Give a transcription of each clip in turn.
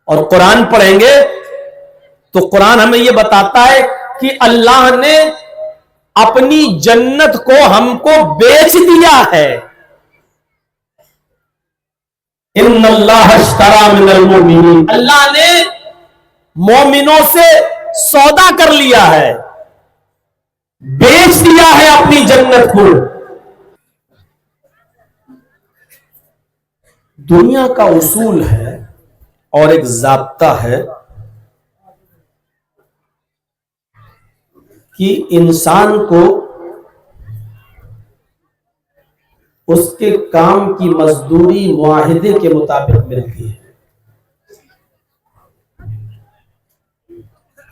اور قرآن پڑھیں گے تو قرآن ہمیں یہ بتاتا ہے کہ اللہ نے اپنی جنت کو ہم کو بیچ دیا ہے. ان اللہ اشتری من المؤمنین، اللہ نے مومنوں سے سودا کر لیا ہے، بیچ دیا ہے اپنی جنت کو. دنیا کا اصول ہے اور ایک ضابطہ ہے کہ انسان کو اس کے کام کی مزدوری معاہدے کے مطابق ملتی ہے.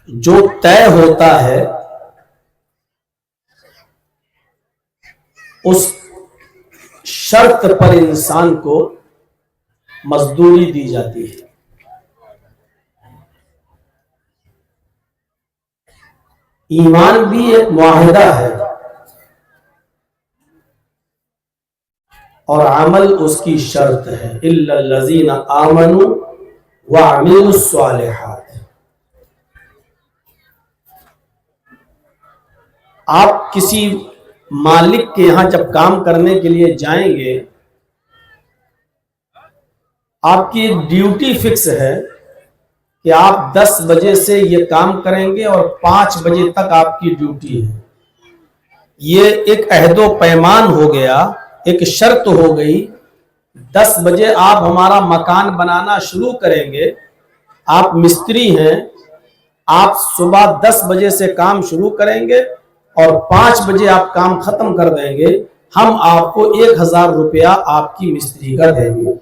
جو طے ہوتا ہے اس شرط پر انسان کو مزدوری دی جاتی ہے. ایمان بھی ایک معاہدہ ہے اور عمل اس کی شرط ہے. الا الذین آمنوا وعملوا الصالحات. آپ کسی مالک کے یہاں جب کام کرنے کے لیے جائیں گے، آپ کی ایک ڈیوٹی فکس ہے کہ آپ 10 بجے سے یہ کام کریں گے اور 5 بجے تک آپ کی ڈیوٹی ہے. یہ ایک عہد و پیمان ہو گیا، ایک شرط ہو گئی. 10 بجے آپ ہمارا مکان بنانا شروع کریں گے. آپ مستری ہیں، آپ صبح 10 بجے سے کام شروع کریں گے اور 5 بجے آپ کام ختم کر دیں گے. ہم آپ کو 1000 روپیہ آپ کی مستری کا دیں گے.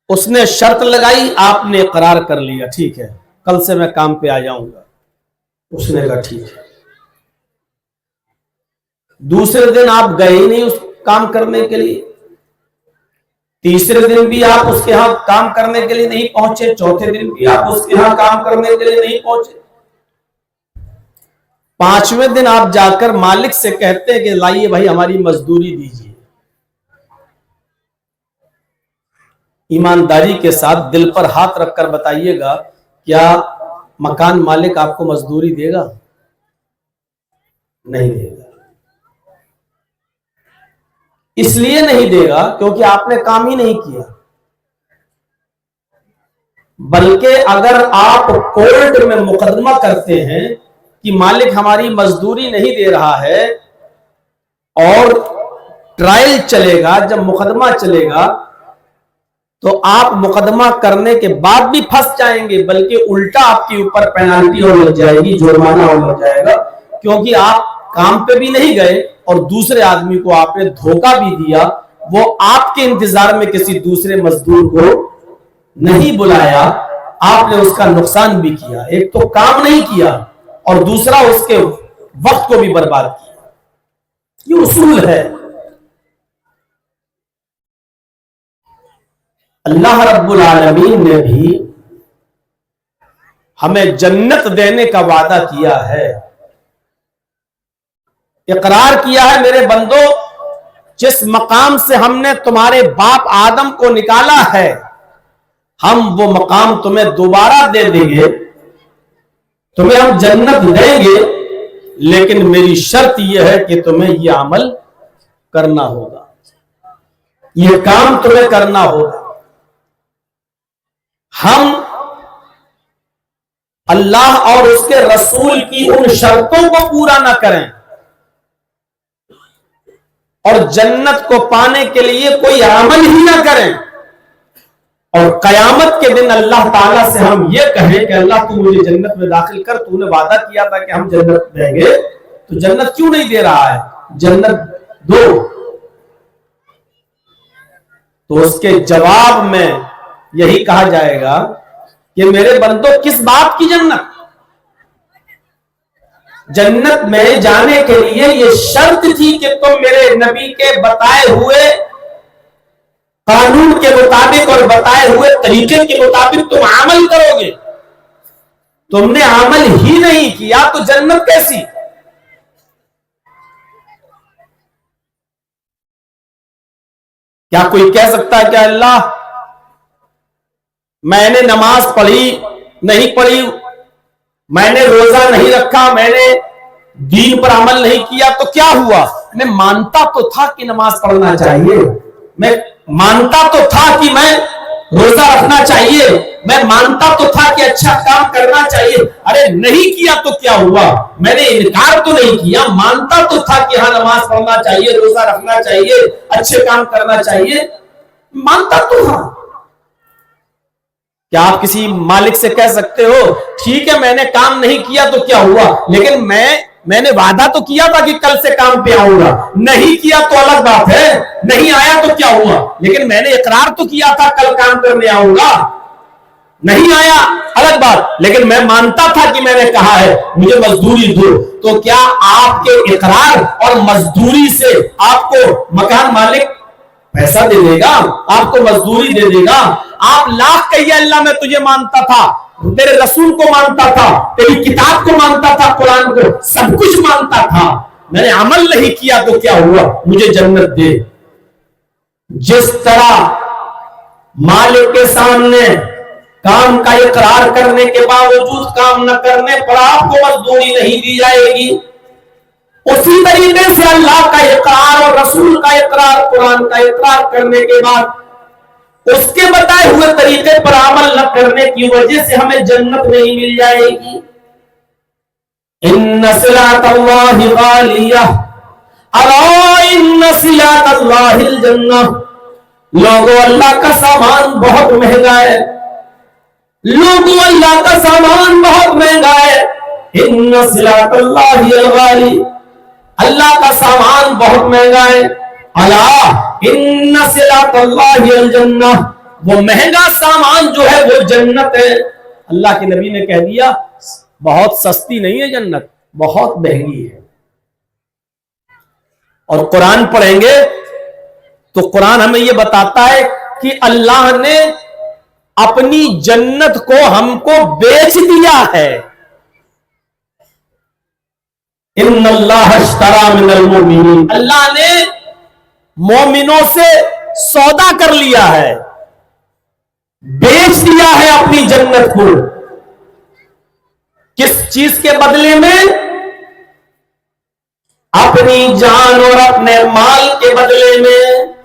اس نے شرط لگائی، آپ نے اقرار کر لیا، ٹھیک ہے کل سے میں کام پہ آ جاؤں گا. اس نے کہا ٹھیک ہے. دوسرے دن آپ گئے ہی نہیں اس کام کرنے کے لیے، تیسرے دن بھی آپ اس کے ہاں کام کرنے کے لیے نہیں پہنچے، چوتھے دن بھی آپ اس کے ہاں کام کرنے کے لیے نہیں پہنچے. 5ویں دن آپ جا کر مالک سے کہتے ہیں کہ لائیے بھائی ہماری مزدوری دیجیے. ایمانداری کے ساتھ دل پر ہاتھ رکھ کر بتائیے گا، کیا مکان مالک آپ کو مزدوری دے گا؟ نہیں دے گا. اس لیے نہیں دے گا کیونکہ آپ نے کام ہی نہیں کیا. بلکہ اگر آپ کورٹ میں مقدمہ کرتے ہیں کہ مالک ہماری مزدوری نہیں دے رہا ہے، اور ٹرائل چلے گا، جب مقدمہ چلے گا تو آپ مقدمہ کرنے کے بعد بھی پھنس جائیں گے، بلکہ الٹا آپ کے اوپر پینالٹی اور لگ جائے گی، جرمانہ اور لگ جائے گا، کیونکہ آپ کام پہ بھی نہیں گئے اور دوسرے آدمی کو آپ نے دھوکہ بھی دیا. وہ آپ کے انتظار میں کسی دوسرے مزدور کو نہیں بلایا، آپ نے اس کا نقصان بھی کیا. ایک تو کام نہیں کیا اور دوسرا اس کے وقت کو بھی برباد کیا. یہ اصول ہے. اللہ رب العالمین نے بھی ہمیں جنت دینے کا وعدہ کیا ہے. اقرار کیا ہے میرے بندو، جس مقام سے ہم نے تمہارے باپ آدم کو نکالا ہے، ہم وہ مقام تمہیں دوبارہ دے دیں گے. تمہیں ہم جنت دیں گے، لیکن میری شرط یہ ہے کہ تمہیں یہ عمل کرنا ہوگا، یہ کام تمہیں کرنا ہوگا. ہم اللہ اور اس کے رسول کی ان شرطوں کو پورا نہ کریں اور جنت کو پانے کے لیے کوئی عمل ہی نہ کریں، اور قیامت کے دن اللہ تعالیٰ سے ہم یہ کہیں کہ اللہ تو مجھے جنت میں داخل کر، تو نے وعدہ کیا تھا کہ ہم جنت دیں گے، تو جنت کیوں نہیں دے رہا ہے؟ جنت دو. تو اس کے جواب میں یہی کہا جائے گا کہ میرے بندو کس بات کی جنت؟ جنت میں جانے کے لیے یہ شرط تھی کہ تم میرے نبی کے بتائے ہوئے قانون کے مطابق اور بتائے ہوئے طریقے کے مطابق تم عمل کرو گے. تم نے عمل ہی نہیں کیا تو جنت کیسی؟ क्या कोई कह सकता है कि अल्लाह मैंने नमाज पढ़ी नहीं पढ़ी, मैंने रोजा नहीं रखा, मैंने दीन पर अमल नहीं किया तो क्या हुआ? मैं मानता तो था कि नमाज पढ़ना चाहिए, मैं मानता तो था कि मैं रोजा रखना चाहिए, मैं मानता तो था कि अच्छा काम करना चाहिए, अरे नहीं किया तो क्या हुआ? मैंने इनकार तो नहीं किया, मानता तो था कि हाँ नमाज पढ़ना चाहिए, रोजा रखना चाहिए, अच्छे काम करना चाहिए, मानता तो था। क्या आप किसी मालिक से कह सकते हो ठीक है मैंने काम नहीं किया तो क्या हुआ, लेकिन मैंने वादा तो किया था कि कल से काम पे आऊंगा, नहीं किया तो अलग बात है, नहीं आया तो क्या हुआ, लेकिन मैंने इकरार तो किया था कल काम करने आऊंगा, नहीं आया अलग बात, लेकिन मैं मानता था कि मैंने कहा है मुझे मजदूरी दो। तो क्या आपके इकरार और मजदूरी से आपको मकान मालिक पैसा दे देगा, आपको मजदूरी दे देगा? आप लाख कहिए अल्लाह मैं तुझे मानता था, तेरे रसूल को मानता था, तेरी किताब को मानता था, कुरान को, सब कुछ मानता था, मैंने अमल नहीं किया तो क्या हुआ, मुझे जन्नत दे। जिस तरह मालिक के सामने काम का इकरार करने के बावजूद काम न करने पर आपको मजदूरी नहीं दी जाएगी, उसी तरीके से अल्लाह का इकरार और रसूल का इकरार, कुरान का इकरार करने के बाद उसके बताए हुए तरीके पर अमल न करने की वजह से हमें जन्नत नहीं मिल जाएगी। इन्न सिलातल्लाहि गालियह अला इन्न सिलातल्लाहिल जन्नह, लोगों अल्लाह का सामान बहुत महंगा है, लोगों अल्लाह का सामान बहुत महंगा है। इन्न सिलातल्लाहिल गाली, अल्लाह का सामान बहुत महंगा है। अला इन्न सिलातल्लाहिल जन्नह, वो महंगा सामान जो है वो जन्नत है। अल्लाह के नबी ने कह दिया बहुत सस्ती नहीं है जन्नत, बहुत महंगी है। और कुरान पढ़ेंगे तो कुरान हमें ये बताता है कि अल्लाह ने अपनी जन्नत को हमको बेच दिया है। इन्नल्लाह अश्तरा मिनल मोमिनीन, अल्लाह ने मोमिनों से सौदा कर लिया है, बेच दिया है अपनी जन्नत को। किस चीज के बदले में? अपनी जान और अपने माल के बदले में।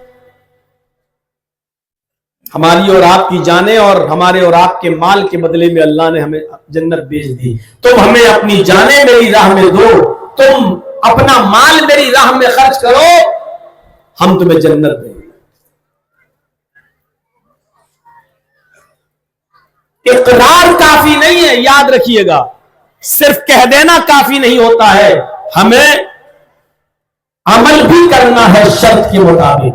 हमारी और आपकी जानें और हमारे और आपके माल के बदले में अल्लाह ने हमें जन्नत बेच दी। तुम हमें अपनी जानें मेरी राह में दो, तुम अपना माल मेरी राह में खर्च करो, हम तुम्हें जन्नत देंगे। इकरार काफी नहीं है, याद रखिएगा, सिर्फ कह देना काफी नहीं होता है, हमें अमल भी करना है शर्त के मुताबिक।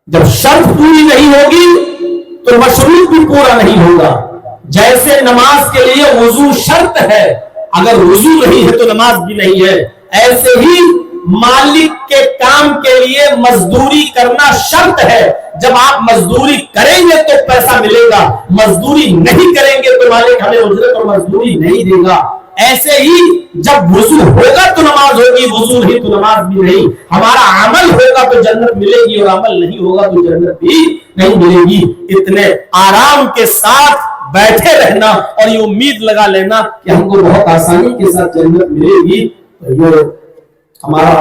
जब शर्त पूरी नहीं होगी तो मशरूत भी पूरा नहीं होगा। जैसे नमाज के लिए वुजू शर्त है, अगर वुजू नहीं है तो नमाज भी नहीं है, ऐसे ही मालिक के काम के लिए मजदूरी करना शर्त है। जब आप मजदूरी करेंगे तो पैसा मिलेगा, मजदूरी नहीं करेंगे तो मालिक हमें उजरत और मजदूरी नहीं देगा। ऐसे ही जब वुजू होगा तो नमाज होगी, वुजू नहीं तो नमाज भी नहीं। हमारा अमल होगा तो जन्नत मिलेगी और अमल नहीं होगा तो जन्नत भी नहीं मिलेगी। इतने आराम के साथ बैठे रहना और ये उम्मीद लगा लेना कि हमको बहुत आसानी के साथ जन्नत मिलेगी, तो ये हमारा